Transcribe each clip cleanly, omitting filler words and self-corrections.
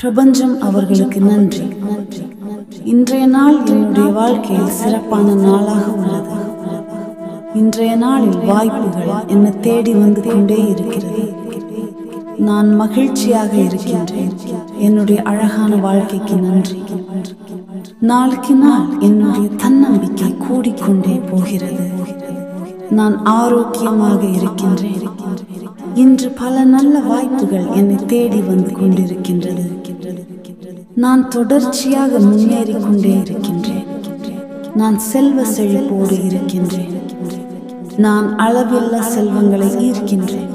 பிரபஞ்சம் அவர்களுக்கு நன்றி. இன்றைய நாள் என்னுடைய வாழ்க்கையில் சிறப்பான நாளாக உள்ளது. இன்றைய நாளில் வாய்ப்புகள் என்னை தேடி வந்து கொண்டே இருக்கிறது. நான் மகிழ்ச்சியாக இருக்கின்றேன். என்னுடைய அழகான வாழ்க்கைக்கு நன்றி. நாளுக்கு நாள் என்னுடைய தன்னம்பிக்கை கூடிக்கொண்டே போகிறது. நான் ஆரோக்கியமாக இருக்கின்றேன். இன்று பல நல்ல வாய்ப்புகள் என்னை தேடி வந்து கொண்டிருக்கின்றது. நான் தொடர்ச்சியாக முன்னேறி கொண்டே இருக்கின்றேன். நான் செல்வ செழிப்போடு இருக்கின்றேன். நான் அளவில்லா செல்வங்களை ஈர்க்கின்றேன்.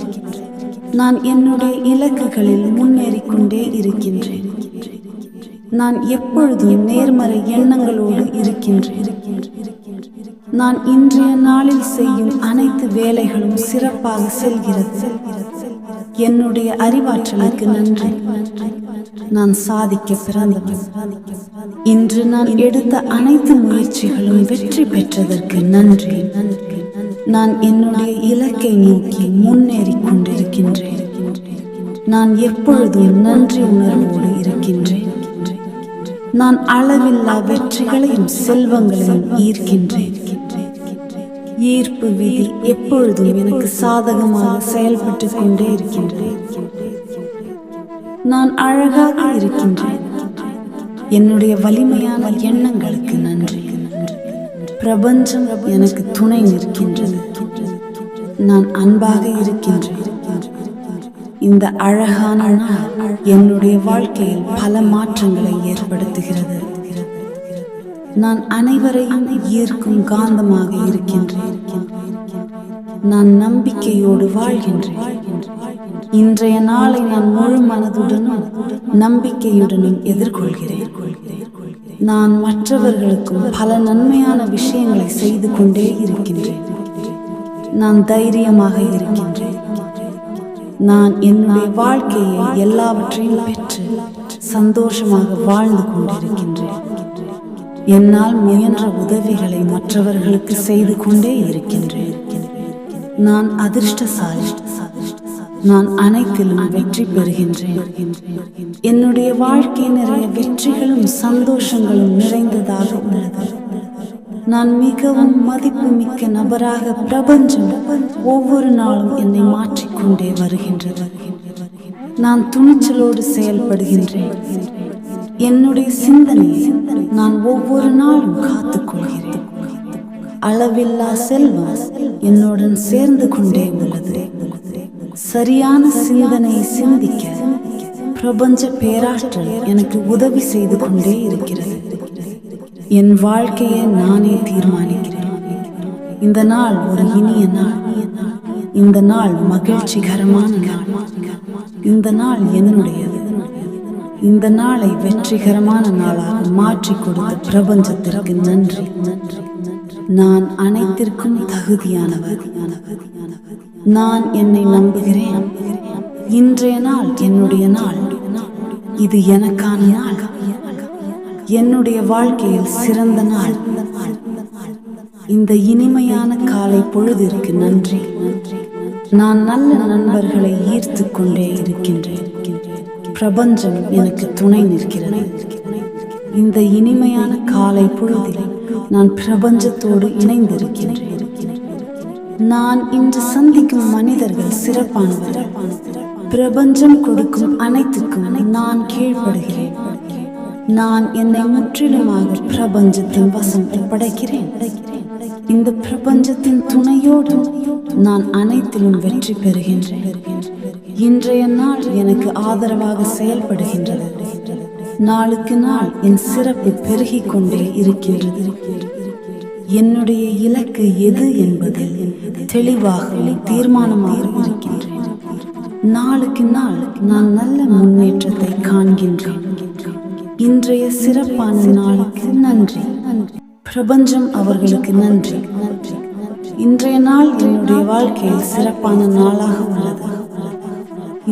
நான் என்னுடைய இலக்குகளில் முன்னேறி கொண்டே இருக்கின்றேன். நான் எப்பொழுதும் நேர்மறை எண்ணங்களோடு இருக்கின்றேன். நான் இன்றைய நாளில் செய்யும் அனைத்து வேலைகளும் சிறப்பாக செல்கிறது. என்னுடைய அறிவாற்றலுக்கு நன்றி. நான் சாதிக்க பிறந்தவன். இன்று நான் எடுத்த அனைத்து முயற்சிகளும் வெற்றி பெற்றதற்கு நன்றி. நான் என்னுடைய இலக்கை நோக்கி முன்னேறி கொண்டிருக்கின்றேன். நான் எப்பொழுதும் நன்றி உணர்வோடு இருக்கின்றேன். நான் அளவில்லா வெற்றிகளையும் செல்வங்களையும் ஈர்க்கின்றேன். ஈர்ப்பு விதி எப்பொழுதும் எனக்கு சாதகமாக செயல்பட்டு கொண்டே இருக்கின்றேன். நான் அழகாக இருக்கின்றேன். என்னுடைய வலிமையான எண்ணங்களுக்கு நன்றி. பிரபஞ்சம் எனக்கு துணை நிற்கின்றது. நான் அன்பாக இருக்கின்றேன். இந்த அழகான நாள் என்னுடைய வாழ்க்கையில் பல மாற்றங்களை ஏற்படுத்துகிறது. நான் அனைவரையும் ஈர்க்கும் காந்தமாக இருக்கின்றேன். நான் நம்பிக்கையோடு வாழ்கின்றேன். இன்றைய நாளை நான் முழு மனதுடனும் நம்பிக்கையுடனும் எதிர்கொள்கிறேன். நான் மற்றவர்களுக்கும் பல நன்மையான விஷயங்களை செய்து கொண்டே இருக்கின்றேன். நான் தைரியமாக இருக்கின்றேன். நான் என்னுடைய வாழ்க்கையை எல்லாவற்றையும் பெற்று சந்தோஷமாக வாழ்ந்து கொண்டிருக்கின்றேன். என்னால் முயன்ற உதவிகளை மற்றவர்களுக்கு செய்து கொண்டே இருக்கின்றேன். நான் அதிர்ஷ்டசாலி. நான் அனைத்திலும் வெற்றி பெறுகின்றேன். என்னுடைய வாழ்க்கை நிறைய வெற்றிகளும் சந்தோஷங்களும் நிறைந்ததாக உள்ளது. நான் மிகவும் மதிப்புமிக்க நபராக பிரபஞ்சம் ஒவ்வொரு நாளும் என்னை மாற்றிக்கொண்டே வருகின்றது. நான் துணிச்சலோடு செயல்படுகின்றேன். என்னுடைய சிந்தனையை நான் ஒவ்வொரு நாளும் காத்துக்கொள்கிறேன். அளவில்லா செல்வம் என்னுடன் சேர்ந்து கொண்டே உள்ளது. சரியான சிந்தனையை சிந்திக்க பிரபஞ்ச பேராற்றல் எனக்கு உதவி செய்து கொண்டே இருக்கிறது. என் வாழ்க்கையை நானே தீர்மானிக்கிறேன். இந்த நாள் ஒரு இனிய நாள். இந்த நாள் மகிழ்ச்சிகரமான நாள். இந்த நாள் என்னுடையது. இந்த நாளை வெற்றிகரமான நாளாக மாற்றி கொடுத்த பிரபஞ்சத்திற்கு நன்றி. நான் அனைத்திற்கும் தகுதியானவர். நான் என்னை நம்புகிறேன். இன்றைய நாள் என்னுடைய நாள். இது எனக்கான நாள். என்னுடைய வாழ்க்கையில் சிறந்த நாள். இந்த இனிமையான காலை பொழுதிற்கு நன்றி. நான் நல்ல நண்பர்களை ஈர்த்து கொண்டே இருக்கின்றேன். பிரபஞ்சம் எனக்கு துணை நிற்கிறது. இந்த இனிமையான காலை பொழுதில் நான் பிரபஞ்சத்தோடு இணைந்திருக்கின்றேன். நான் இன்று சந்திக்கும் மனிதர்கள் சிறப்பானவர்கள். பிரபஞ்சம் கொடுக்கும் அனைத்துக்கும் நான் கீழ்ப்படுகிறேன். நான் என்னை முற்றிலுமாக பிரபஞ்சத்தின் வசம் ஒப்படைக்கிறேன். இந்த பிரபஞ்சத்தின் துணையோடு நான் அனைத்திலும் வெற்றி பெறுகின்றேன். இன்றைய நாள் எனக்கு ஆதரவாக செயல்படுகின்றது. நாளுக்கு நாள் என் சிறப்பு பெருகிக் கொண்டே இருக்கின்றது. என்னுடைய இலக்கு எது என்பதில் தெளிவாகவும் தீர்மானமாக இருக்கின்றேன். நாளுக்கு நாள் நான் நல்ல முன்னேற்றத்தை காண்கின்றேன். இன்றைய சிறப்பான நாளுக்கு நன்றி. பிரபஞ்சம் அவர்களுக்கு நன்றி. இன்றைய நாள் என்னுடைய வாழ்க்கையில் சிறப்பான நாளாக உள்ளது.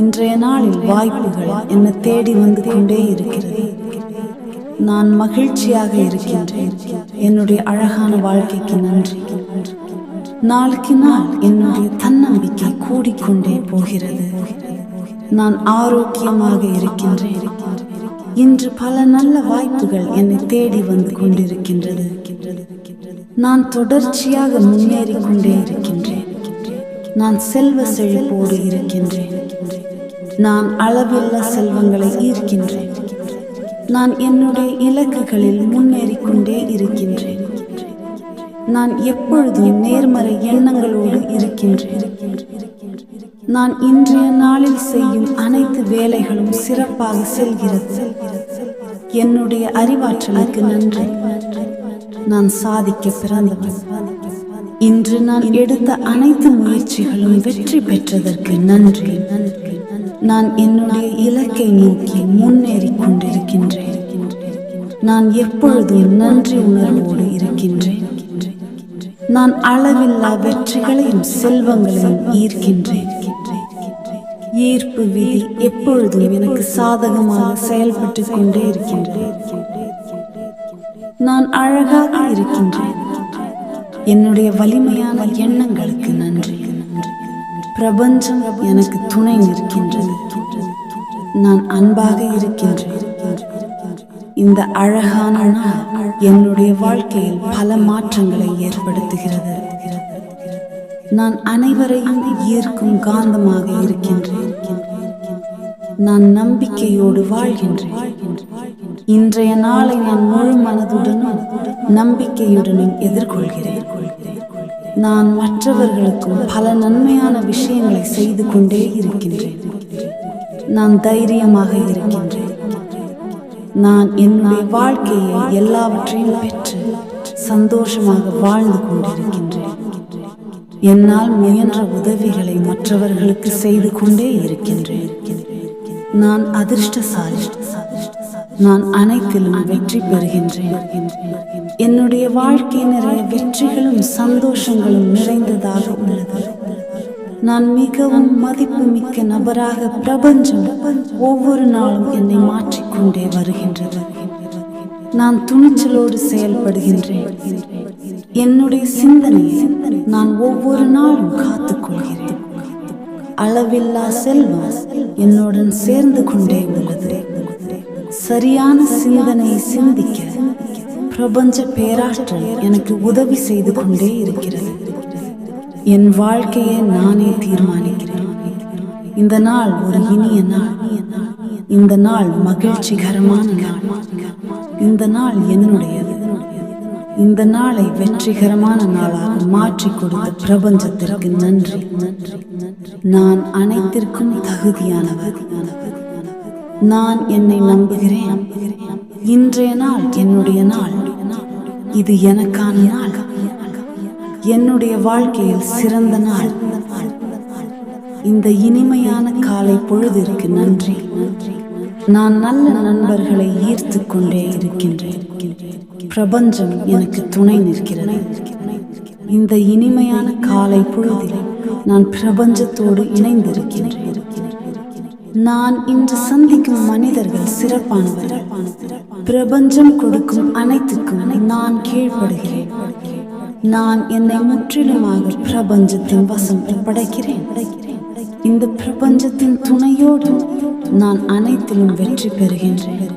இன்றைய நாளில் வாய்ப்புகள் என்னை தேடி வந்து கொண்டே இருக்கிறது. நான் மகிழ்ச்சியாக இருக்கின்றேன். என்னுடைய அழகான வாழ்க்கைக்கு நன்றி. நாளுக்கு நாள் என்னுடைய தன்னம்பிக்கை கூடிக்கொண்டே போகிறது. நான் ஆரோக்கியமாக இருக்கின்றேன். இன்று பல நல்ல வாய்ப்புகள் என்னை தேடி வந்து கொண்டிருக்கின்றது. நான் தொடர்ச்சியாக முன்னேறிக் கொண்டே இருக்கின்றேன். நான் செல்வ செழிப்போடு இருக்கின்றேன். நான் அளவில்லா செல்வங்களை ஈர்க்கின்றேன். நான் என்னுடைய இலக்குகளில் முன்னேறிக் கொண்டே இருக்கின்றேன். நான் எப்பொழுதும் நேர்மறை எண்ணங்களோடு இருக்கின்றேன். நான் இன்றைய நாளில் செய்யும் அனைத்து வேலைகளும் சிறப்பாக செல்கிறது. என்னுடைய அறிவாற்றலுக்கு நன்றி. நான் சாதிக்க பிறந்தவன். இன்று நான் எடுத்த அனைத்து முயற்சிகளும் வெற்றி பெற்றதற்கு நன்றி. நான் என்னுடைய இலக்கை நோக்கி முன்னேறிக் கொண்டிருக்கின்றேன். நான் எப்பொழுதும் நன்றி உணர்வோடு இருக்கின்றேன். நான் அளவில்லா வெற்றிகளையும் செல்வங்களையும் ஈர்க்கின்றேன். ஈர்ப்பு விதி எப்பொழுதும் எனக்கு சாதகமாக செயல்பட்டு கொண்டே இருக்கின்றேன். நான் அழகாக இருக்கின்றேன். என்னுடைய வலிமையான எண்ணங்களுக்கு நன்றி. பிரபஞ்சம் எனக்கு துணை நிற்கின்றது. நான் அன்பாக இருக்கின்றேன். இந்த அழகான நாள் என்னுடைய வாழ்க்கையில் பல மாற்றங்களை ஏற்படுத்துகிறது. நான் அனைவரையும் ஈர்க்கும் காந்தமாக இருக்கின்றேன். நான் நம்பிக்கையோடு வாழ்கின்றேன். இன்றைய நாளை நான் முழு மனதுடனும் நம்பிக்கையுடனும் எதிர்கொள்கிறேன். நான் மற்றவர்களுக்கும் பல நன்மையான விஷயங்களை செய்து கொண்டே இருக்கின்றேன். நான் தைரியமாக இருக்கின்றேன். நான் என்னுடைய வாழ்க்கையை எல்லாவற்றையும் பெற்று சந்தோஷமாக வாழ்ந்து கொண்டிருக்கின்றேன். என்னால் முயன்ற உதவிகளை மற்றவர்களுக்கு செய்து கொண்டே இருக்கின்றேன். நான் அதிர்ஷ்டசாலி. நான் அனைத்திலும் வெற்றி பெறுகின்றேன். என்னுடைய வாழ்க்கை நிறைய வெற்றிகளும் சந்தோஷங்களும் நிறைந்ததாக உள்ளது. நான் மிகவும் மதிப்புமிக்க நபராக பிரபஞ்சம் ஒவ்வொரு நாளும் என்னை மாற்றிக்கொண்டே வருகின்றது. நான் துணிச்சலோடு செயல்படுகின்றேன். என்னுடைய சிந்தனையை நான் ஒவ்வொரு நாளும் காத்துக்கொள்கிறேன். அளவில்லா செல்வம் என்னுடன் சேர்ந்து கொண்டே உள்ளது. சரியான சிந்தனையை சிந்திக்க பிரபஞ்ச பேராற்றல் எனக்கு உதவி செய்து கொண்டே இருக்கிறது. என் வாழ்க்கையை நானே தீர்மானிக்கிறேன். இந்த நாள் ஒரு இனிய நாள். இந்த நாள் மகிழ்ச்சிகரமான நாள். இந்த நாள் என்னுடையது. இந்த நாளை வெற்றிகரமான நாளாக மாற்றி கொடுத்த பிரபஞ்சத்திற்கு நன்றி. நான் அனைத்திற்கும் தகுதியானவர். நான் என்னை நம்புகிறேன். இன்றைய நாள் என்னுடைய நாள். இது எனக்கான நாள். என்னுடைய வாழ்க்கையில் சிறந்த நாள். இந்த இனிமையான காலை பொழுதிற்கு நன்றி. நான் நல்ல நண்பர்களை ஈர்த்து கொண்டே இருக்கின்றேன். பிரபஞ்சம் எனக்கு துணை நிற்கிறது. இந்த இனிமையான காலை பொழுதில் நான் பிரபஞ்சத்தோடு இணைந்திருக்கின்றேன். நான் இன்று சந்திக்கும் மனிதர்கள் சிறப்பானவர்கள். பிரபஞ்சம் கொடுக்கும் அனைத்துக்கும் நான் கீழ்ப்படுகிறேன். நான் என்னை முற்றிலுமாக பிரபஞ்சத்தின் வசம் படைக்கிறேன். இந்த பிரபஞ்சத்தின் துணையோடு நான் அனைத்திலும் வெற்றி பெறுகின்றேன்.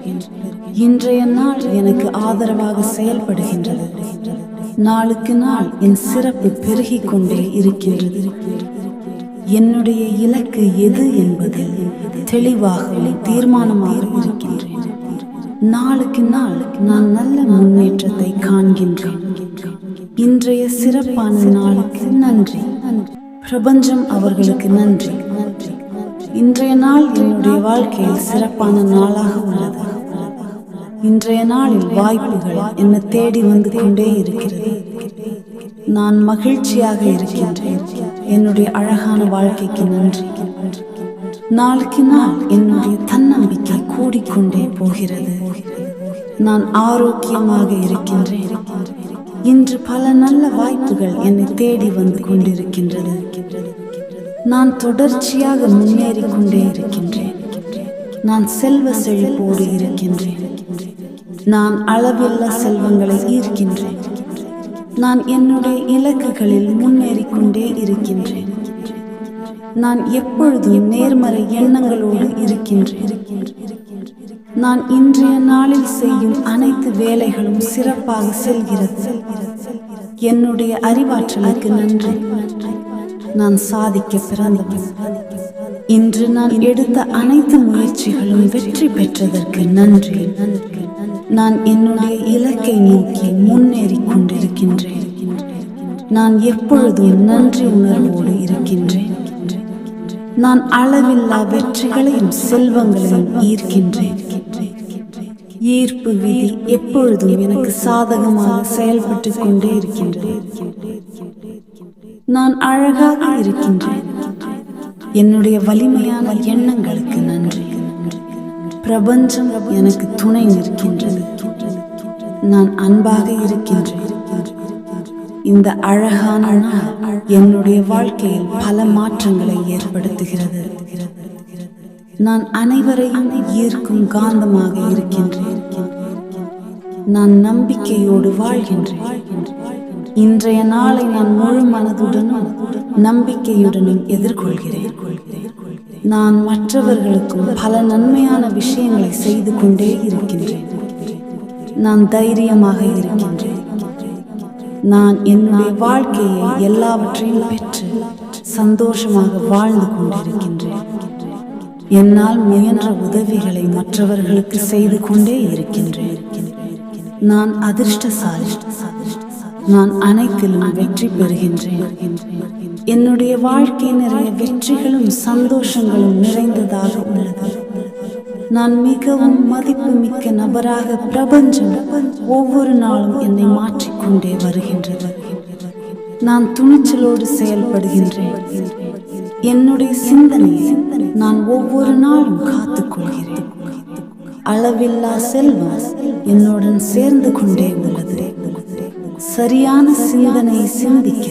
இன்றைய நாள் எனக்கு ஆதரவாக செயல்படுகின்றது. நாளுக்கு நாள் என் சிறப்பு பெருகிக் கொண்டே இருக்கின்றது. என்னுடைய இலக்கு எது என்பது தெளிவாகவும் தீர்மானமாக இருக்கின்றேன். நாளுக்கு நாள் நான் நல்ல முன்னேற்றத்தை காண்கின்றேன். இன்றைய சிறப்பான நாளுக்கு நன்றி. பிரபஞ்சம் அவர்களுக்கு நன்றி. இன்றைய நாள் என்னுடைய வாழ்க்கையில் சிறப்பான நாளாக உள்ளது. இன்றைய நாளில் வாய்ப்புகள் என்னை தேடி வந்து கொண்டே இருக்கிறது. நான் மகிழ்ச்சியாக இருக்கின்றேன். என்னுடைய அழகான வாழ்க்கைக்கு நன்றி. நாளுக்கு நாள் என்னுடைய தன்னம்பிக்கை கூடிக்கொண்டே போகிறது. நான் ஆரோக்கியமாக இருக்கின்றேன். இன்று பல நல்ல வாய்ப்புகள் என்னை தேடி வந்து கொண்டிருக்கின்றது. நான் தொடர்ச்சியாக முன்னேறிக் கொண்டே இருக்கின்றேன். நான் செல்வ செழிப்போடு இருக்கின்றேன். நான் அளவில்லா செல்வங்களை ஈர்க்கின்றேன். நான் என்னுடைய இலக்குகளில் முன்னேறிக் கொண்டே இருக்கின்றேன். நான் எப்பொழுதும் நேர்மறை எண்ணங்களோடு இருக்கின்றேன். நான் இன்றைய நாளில் செய்யும் அனைத்து வேலைகளும் சிறப்பாக செல்கிறது. என்னுடைய அறிவாற்றலுக்கு நன்றி. நான் சாதிக்க பிறந்தவன். இன்று நான் எடுத்த அனைத்து முயற்சிகளும் வெற்றி பெற்றதற்கு நன்றி. நான் என்னுடைய இலக்கை நோக்கி முன்னேறிக் கொண்டிருக்கின்றேன். நான் எப்பொழுதும் நன்றி உணர்வோடு இருக்கின்றேன். நான் அளவில்லா வெற்றிகளையும் செல்வங்களையும் ஈர்க்கின்றேன். ஈர்ப்பு விதி எப்பொழுதும் எனக்கு சாதகமாக செயல்பட்டு கொண்டே இருக்கின்றது. நான் அழகாக இருக்கின்றேன். என்னுடைய வலிமையான எண்ணங்களுக்கு நன்றி. பிரபஞ்சம் எனக்கு துணை நிற்கின்றது. நான் அன்பாக இருக்கின்றேன். இந்த அழகான நாள் என்னுடைய வாழ்க்கையில் பல மாற்றங்களை ஏற்படுத்துகிறது. நான் அனைவரையும் ஈர்க்கும் காந்தமாக இருக்கின்றேன். நான் நம்பிக்கையோடு வாழ்கின்றேன். இன்றைய நாளை நான் முழு மனதுடனும் நம்பிக்கையுடனும் எதிர்கொள்கிறேன். நான் மற்றவர்களுக்கும் பல நன்மையான விஷயங்களை செய்து கொண்டே இருக்கின்றேன். நான் தைரியமாக இருக்கின்றேன். நான் என்னுடைய வாழ்க்கையை எல்லாவற்றையும் பெற்று சந்தோஷமாக வாழ்ந்து கொண்டிருக்கின்றேன். என்னால் முயன்ற உதவிகளை மற்றவர்களுக்கு செய்து கொண்டே இருக்கின்றேன். நான் அதிர்ஷ்டசாலி. நான் அனைத்திலும் வெற்றி பெறுகின்றேன். என்னுடைய வாழ்க்கை நிறைய வெற்றிகளும் சந்தோஷங்களும் நிறைந்ததாக உள்ளது. நான் மிகவும் மதிப்புமிக்க நபராக பிரபஞ்சம் ஒவ்வொரு நாளும் என்னை மாற்றிக்கொண்டே வருகின்றது. நான் துணிச்சலோடு செயல்படுகின்றேன். என்னுடைய சிந்தனையை நான் ஒவ்வொரு நாளும் காத்துக்கொள்கிறேன். அளவில்லா செல்வம் என்னுடன் சேர்ந்து கொண்டே உள்ளது. சரியான சிந்தனையை சிந்திக்க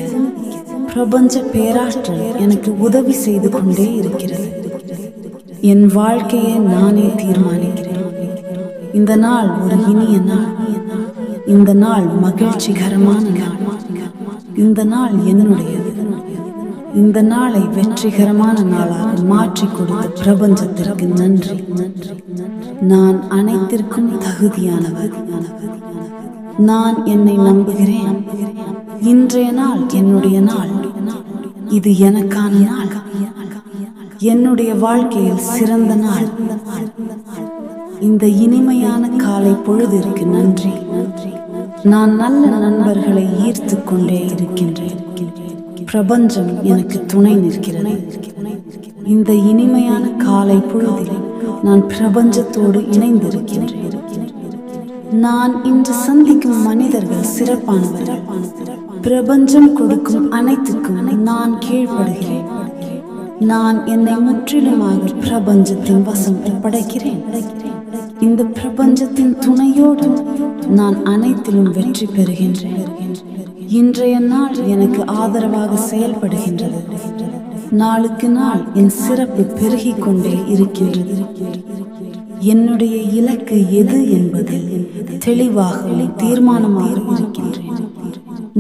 பிரபஞ்ச பேராற்றல் எனக்கு உதவி செய்து கொண்டே இருக்கிறது. என் வாழ்க்கையை நானே தீர்மானிக்கிறேன். இந்த நாள் ஒரு இனிய நாள். இந்த நாள் மகிழ்ச்சிகரமான நாள். இந்த நாள் என்னுடையது. இந்த நாளை வெற்றிகரமான நாளாக மாற்றி கொடுத்த பிரபஞ்சத்திற்கு நன்றி. நான் அனைத்திற்கும் தகுதியானவர். நான் என்னை நம்புகிறேன். இன்றைய நாள் என்னுடைய நாள். இது எனக்கான நாள். என்னுடைய வாழ்க்கையில் சிறந்த நாள். இந்த இனிமையான காலை பொழுதிற்கு நன்றி. நான் நல்ல நண்பர்களை ஈர்த்து கொண்டே இருக்கின்றேன். பிரபஞ்சம் எனக்கு துணை நிற்கிறது. இந்த இனிமையான காலை பொழுதில் நான் பிரபஞ்சத்தோடு இணைந்திருக்கின்றேன். நான் இன்று சந்திக்கும் மனிதர்கள் சிறப்பானவர்கள். பிரபஞ்சம் கொடுக்கும் அனைத்துக்கும் நான் கீழ்ப்படுகிறேன். நான் என்னை முற்றிலுமாக பிரபஞ்சத்தின் வசம் ஒப்படைக்கிறேன். இந்த பிரபஞ்சத்தின் துணையோடு நான் அனைத்திலும் வெற்றி பெறுகின்றேன். இன்றைய நாள் எனக்கு ஆதரவாக செயல்படுகின்றது. நாளுக்கு நாள் என் சிறப்பு பெருகிக் கொண்டே இருக்கின்றது. என்னுடைய இலக்கு எது என்பதில் தெளிவாகவும் தீர்மானமாக இருக்கின்றேன்.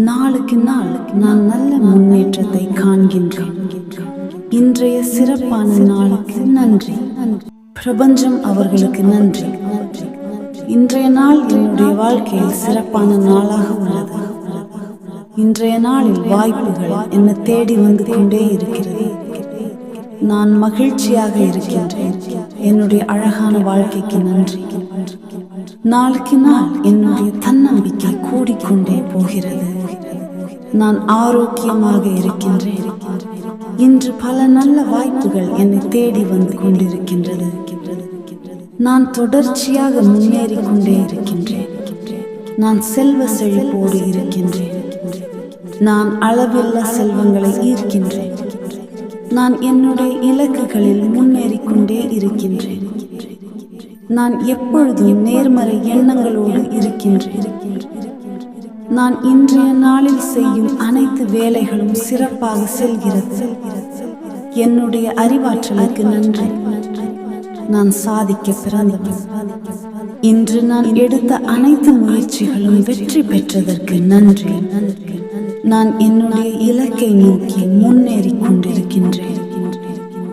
நாளுக்கு நாள் நான் நல்ல முன்னேற்றத்தை காண்கின்றேன். இன்றைய சிறப்பான நாளுக்கு நன்றி. பிரபஞ்சம் அவர்களுக்கு நன்றி. இன்றைய நாள் என்னுடைய வாழ்க்கையில் சிறப்பான நாளாக உள்ளது. இன்றைய நாளில் வாய்ப்புகள் என்னை தேடி வந்து கொண்டே இருக்கிறது. நான் மகிழ்ச்சியாக இருக்கின்றேன். என்னுடைய அழகான வாழ்க்கைக்கு நன்றி. நாளுக்கு நாள் என்னுடைய தன்னம்பிக்கை கூடிக்கொண்டே போகிறது. நான் ஆரோக்கியமாக இருக்கின்றேன். இன்று பல நல்ல வாய்ப்புகள் என்னை தேடி வந்து கொண்டிருக்கின்றது. நான் தொடர்ச்சியாக முன்னேறிக் கொண்டே இருக்கின்றேன். நான் செல்வ செழிப்போடு இருக்கின்றேன். நான் அளவில்லா செல்வங்களை ஈர்க்கின்றேன். நான் என்னுடைய இலக்குகளில் முன்னேறிக் கொண்டே இருக்கின்றேன். நான் எப்பொழுதும் நேர்மறை எண்ணங்களோடு இருக்கின்றேன். நான் இன்றைய நாளில் செய்யும் அனைத்து வேலைகளும் சிறப்பாக செல்கிறது. என்னுடைய அறிவாற்றலுக்கு நன்றி. நான் சாதிக்க பிறந்தவன். இன்று நான் எடுத்த அனைத்து முயற்சிகளும் வெற்றி பெற்றதற்கு நன்றி. நான் என்னுடைய இலக்கை நோக்கி முன்னேறிக் கொண்டிருக்கின்றேன்.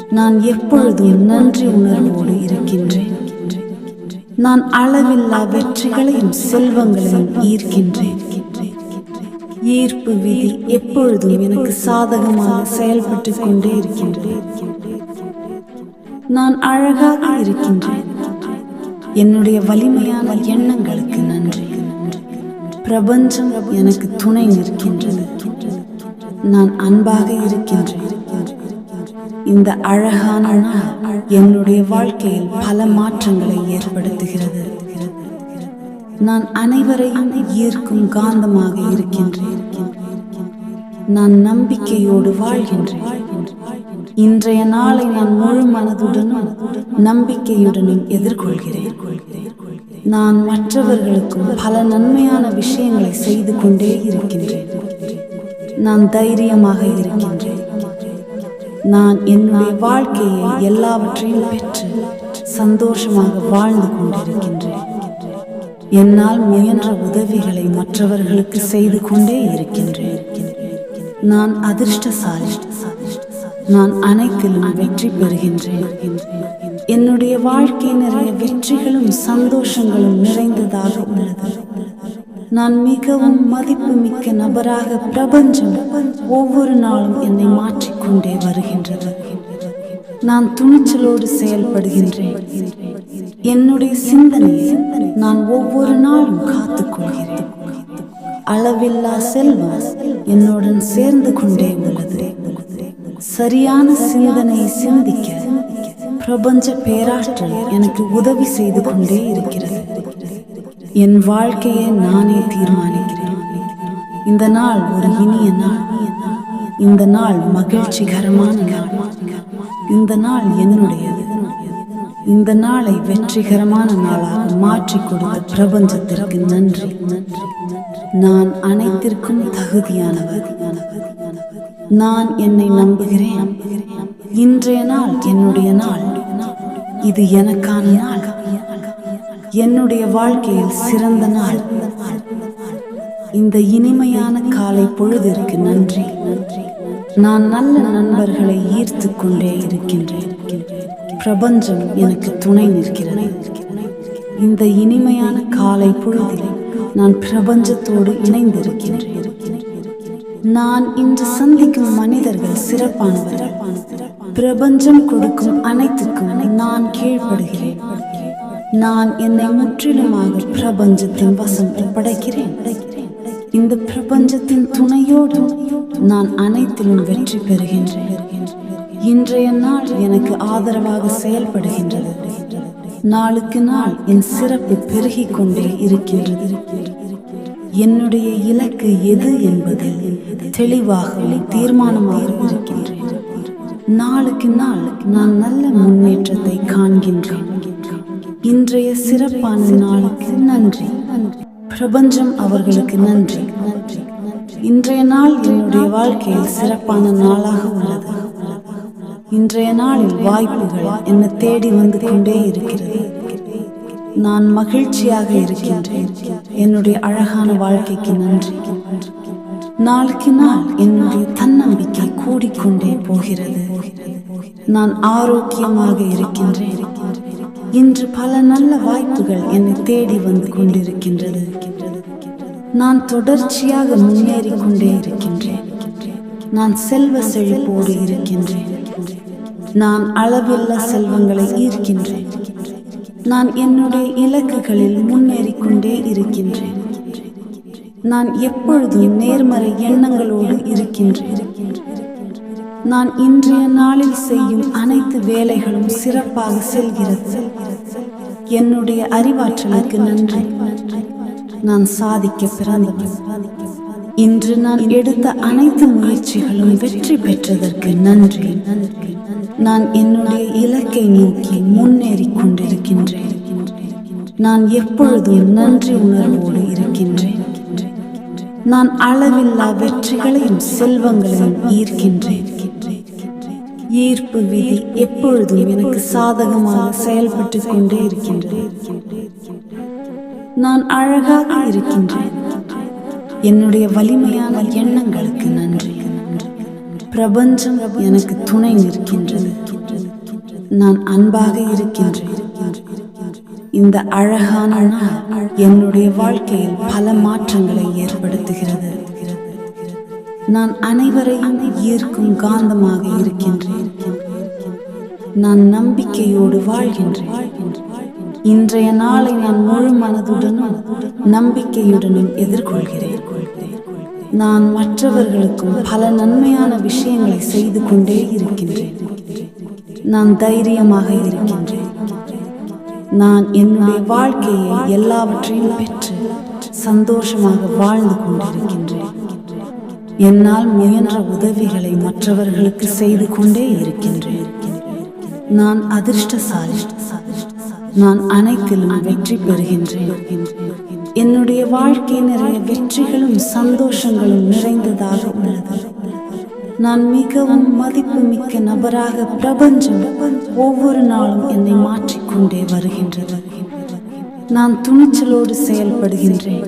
நான் எப்பொழுதும் நன்றி உணர்வோடு இருக்கின்றேன். நான் அளவில்லா வெற்றிகளையும் செல்வங்களையும் ஈர்க்கின்றேன். ஈர்ப்பு விதி எப்பொழுதும் எனக்கு சாதகமாக செயல்பட்டு கொண்டே இருக்கின்றேன். நான் அழகாக இருக்கின்றேன். என்னுடைய வலிமையான எண்ணங்களுக்கு நன்றி. பிரபஞ்சம் எனக்கு துணை நிற்கின்றது. நான் அன்பாக இருக்கின்றேன். இந்த அழகான நாள் என்னுடைய வாழ்க்கையில் பல மாற்றங்களை ஏற்படுத்துகிறது. நான் அனைவரையும் ஈர்க்கும் காந்தமாக இருக்கின்றேன். நான் நம்பிக்கையோடு வாழ்கின்றேன். இன்றைய நாளை நான் முழு மனதுடனும் நம்பிக்கையுடனும் எதிர்கொள்கிறேன். நான் மற்றவர்களுக்கும் பல நன்மையான விஷயங்களை செய்து கொண்டே இருக்கின்றேன். நான் தைரியமாக இருக்கின்றேன். நான் என்னுடைய வாழ்க்கையை எல்லாவற்றையும் பெற்று சந்தோஷமாக வாழ்ந்து கொண்டிருக்கின்றேன். என்னால் முயன்ற உதவிகளை மற்றவர்களுக்கு செய்து கொண்டே இருக்கின்றேன். நான் அதிர்ஷ்டசாலி. நான் அனைத்திலும் வெற்றி பெறுகின்றேன். என்னுடைய வாழ்க்கை நிறைய வெற்றிகளும் சந்தோஷங்களும் நிறைந்ததாக உள்ளது. நான் மிகவும் மதிப்புமிக்க நபராக பிரபஞ்சம் ஒவ்வொரு நாளும் என்னை மாற்றிக்கொண்டே வருகின்றது. நான் துணிச்சலோடு செயல்படுகின்றேன். என்னுடைய சிந்தனையை நான் ஒவ்வொரு நாளும் காத்துக்கொள்கிறேன். அளவில்லா செல்வம் என்னுடன் சேர்ந்து கொண்டே உள்ளது. சரியான சிந்தனையை சிந்திக்க பிரபஞ்ச பேராற்றல் எனக்கு உதவி செய்து கொண்டே இருக்கிறது. என் வாழ்க்கையை நானே தீர்மானிக்கிறேன். இந்த நாள் ஒரு இனிய நாள். இந்த நாள் மகிழ்ச்சிகரமான நாள். இந்த நாள் என்னுடையது. இந்த நாளை வெற்றிகரமான நாளாக மாற்றி கொடுத்த பிரபஞ்சத்திற்கு நன்றி. நான் அனைத்திற்கும் தகுதியானவர். நான் என்னை நம்புகிறேன். இன்றைய நாள் என்னுடைய நாள். இது எனக்கான நாள். என்னுடைய வாழ்க்கையில் சிறந்த நாள். இந்த இனிமையான காலை பொழுதிற்கு நன்றி. நான் நல்ல நண்பர்களை ஈர்த்து கொண்டே இருக்கின்றேன். பிரபஞ்சம் எனக்கு துணை நிற்கிறது. இந்த இனிமையான காலை பொழுதில் நான் பிரபஞ்சத்தோடு இணைந்திருக்கின்றேன். நான் இன்று சந்திக்கும் மனிதர்கள் சிறப்பானவர்கள். பிரபஞ்சம் கொடுக்கும் அனைத்துக்கும் நான் கீழ்ப்படுகிறேன். நான் என்னை முற்றிலுமாக பிரபஞ்சத்தின் வசம் ஒப்படைக்கிறேன். இந்த பிரபஞ்சத்தின் துணையோடு நான் அனைத்திலும் வெற்றி பெறுகின்றேன். இன்றைய நாள் எனக்கு ஆதரவாக செயல்படுகின்றது. நாளுக்கு நாள் என் சிறப்பு பெருகிக் கொண்டே இருக்கின்றது. என்னுடைய இலக்கு எது என்பது தெளிவாகவும் தீர்மானமாக இருக்கின்றேன். நாளுக்கு நாள் நான் நல்ல முன்னேற்றத்தை காண்கின்றேன். இன்றைய சிறப்பான நாளுக்கு நன்றி. பிரபஞ்சம் அவர்களுக்கு நன்றி. இன்றைய நாள் என்னுடைய வாழ்க்கையில் சிறப்பான நாளாக உள்ளது. இன்றைய நாளில் வாய்ப்புகள் என்னை தேடி வந்து கொண்டே இருக்கிறது. நான் மகிழ்ச்சியாக இருக்கின்றேன். என்னுடைய அழகான வாழ்க்கைக்கு நன்றி. நாளுக்கு நாள் என்னுடைய தன்னம்பிக்கை கூடிக்கொண்டே போகிறது. நான் ஆரோக்கியமாக இருக்கின்றேன். இன்று பல நல்ல வாய்ப்புகள் என்னை தேடி வந்து கொண்டிருக்கின்றது. நான் தொடர்ச்சியாக முன்னேறி கொண்டே இருக்கின்றேன். நான் செல்வ செழிப்போடு இருக்கின்றேன். நான் அளவில்லா செல்வங்களை ஈர்க்கின்றேன். நான் என்னுடைய இலக்குகளில் முன்னேறி கொண்டே இருக்கின்றேன். நான் எப்பொழுதும் நேர்மறை எண்ணங்களோடு இருக்கின்றேன். நான் இன்றைய நாளில் செய்யும் அனைத்து வேலைகளும் சிறப்பாக செல்கிறது. என்னுடைய அறிவாற்றலுக்கு நன்றி. நான் சாதிக்க பிறந்தவன். இன்று நான் எடுத்த அனைத்து முயற்சிகளும் வெற்றி பெற்றதற்கு நன்றி. நான் என்னுடைய இலக்கை நோக்கி முன்னேறி கொண்டிருக்கின்றேன். நான் எப்பொழுதும் நன்றி உணர்வோடு இருக்கின்றேன். நான் அளவில்லா வெற்றிகளையும் செல்வங்களையும் ஈர்க்கின்றேன். ஈர்ப்பு விதி எப்பொழுதும் எனக்கு சாதகமாக செயல்பட்டு கொண்டே இருக்கின்றது. நான் அழகாக இருக்கின்றேன். என்னுடைய வலிமையான எண்ணங்களுக்கு நன்றி. பிரபஞ்சம் எனக்கு துணை நிற்கின்றது. நான் அன்பாக இருக்கின்றேன். இந்த அழகான நாள் என்னுடைய வாழ்க்கையில் பல மாற்றங்களை ஏற்படுத்துகிறது. நான் அனைவரையும் ஈர்க்கும் காந்தமாக இருக்கின்றேன். நான் நம்பிக்கையோடு வாழ்கின்றேன். இன்றைய நாளை நான் முழு மனதுடனும் நம்பிக்கையுடனும் எதிர்கொள்கிறேன். நான் மற்றவர்களுக்கும் பல நன்மையான விஷயங்களை செய்து கொண்டே இருக்கின்றேன். நான் தைரியமாக இருக்கின்றேன். நான் என்னுடைய வாழ்க்கையை எல்லாவற்றையும் பெற்று சந்தோஷமாக வாழ்ந்து கொண்டிருக்கின்றேன். என்னால் முயன்ற உதவிகளை மற்றவர்களுக்கு செய்து கொண்டே இருக்கின்றேன். நான் அதிர்ஷ்டசாலி. நான் அனைத்திலும் வெற்றி பெறுகின்றேன். என்னுடைய வாழ்க்கை நிறைய வெற்றிகளும் சந்தோஷங்களும் நிறைந்ததாக உள்ளது. நான் மிகவும் மதிப்புமிக்க நபராக பிரபஞ்சம் ஒவ்வொரு நாளும் என்னை மாற்றிக்கொண்டே வருகின்றது. நான் துணிச்சலோடு செயல்படுகின்றேன்.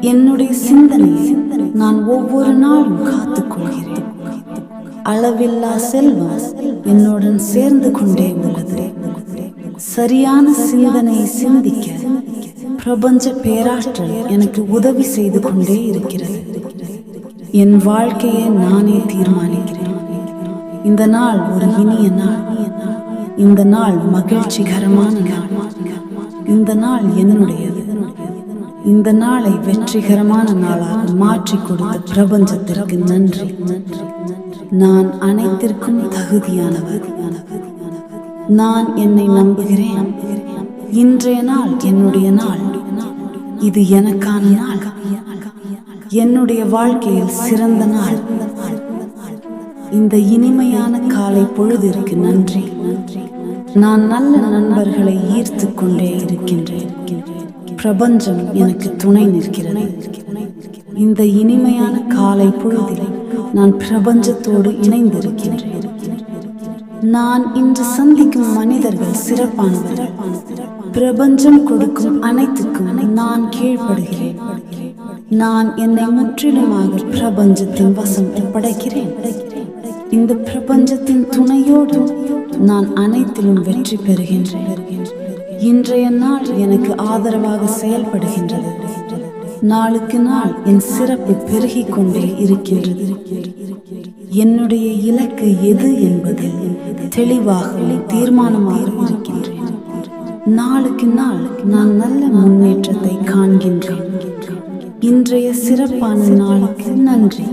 என்னுடைய சிந்தனையை நான் ஒவ்வொரு நாளும் காத்துக்கொள்கிறேன். அளவில்லா செல்வம் என்னுடன் சேர்ந்து கொண்டே உள்ளது. சரியான சிந்தனையை சிந்திக்க பிரபஞ்ச பேராற்றல் எனக்கு உதவி செய்து கொண்டே இருக்கிறது. என் வாழ்க்கையை நானே தீர்மானிக்கிறேன். இந்த நாள் ஒரு இனிய நாள். இந்த நாள் மகிழ்ச்சிகரமான நாள். இந்த நாள் என்னுடையது. இந்த நாளை வெற்றிகரமான நாளாக மாற்றிக் கொடுத்த பிரபஞ்சத்திற்கு நன்றி. நான் அனைத்திற்கும் தகுதியானவர். நான் என்னை நம்புகிறேன். இன்றைய நாள் என்னுடைய நாள். இது எனக்கான நாள். என்னுடைய வாழ்க்கையில் சிறந்த நாள். இந்த இனிமையான காலை பொழுதிற்கு நன்றி. நான் நல்ல நண்பர்களை ஈர்த்து கொண்டே இருக்கின்றேன். பிரபஞ்சம் எனக்கு துணை நிற்கிறது. இந்த இனிமையான காலை பொழுதில் நான் பிரபஞ்சத்தோடு இணைந்திருக்கின்றேன். நான் இன்று சந்திக்கும் மனிதர்கள் சிறப்பானவர்கள். பிரபஞ்சம் கொடுக்கும் அனைத்துக்கும் நான் கீழ்ப்படுகிறேன். நான் என்னை முற்றிலுமாக பிரபஞ்சத்தின் வசம் ஒப்படைக்கிறேன். இந்த பிரபஞ்சத்தின் துணையோடு நான் அனைத்திலும் வெற்றி பெறுகின்றேன். இன்றைய நாள் எனக்கு ஆதரவாக செயல்படுகின்றது. நாளுக்கு நாள் என் சிறப்பு பெருகிக் கொண்டே இருக்கின்றது. என்னுடைய இலக்கு எது என்பது தெளிவாகவும் தீர்மானமாக இருக்கின்றேன். நாளுக்கு நாள் நான் நல்ல முன்னேற்றத்தை காண்கின்றேன். இன்றைய சிறப்பான நாளுக்கு நன்றி.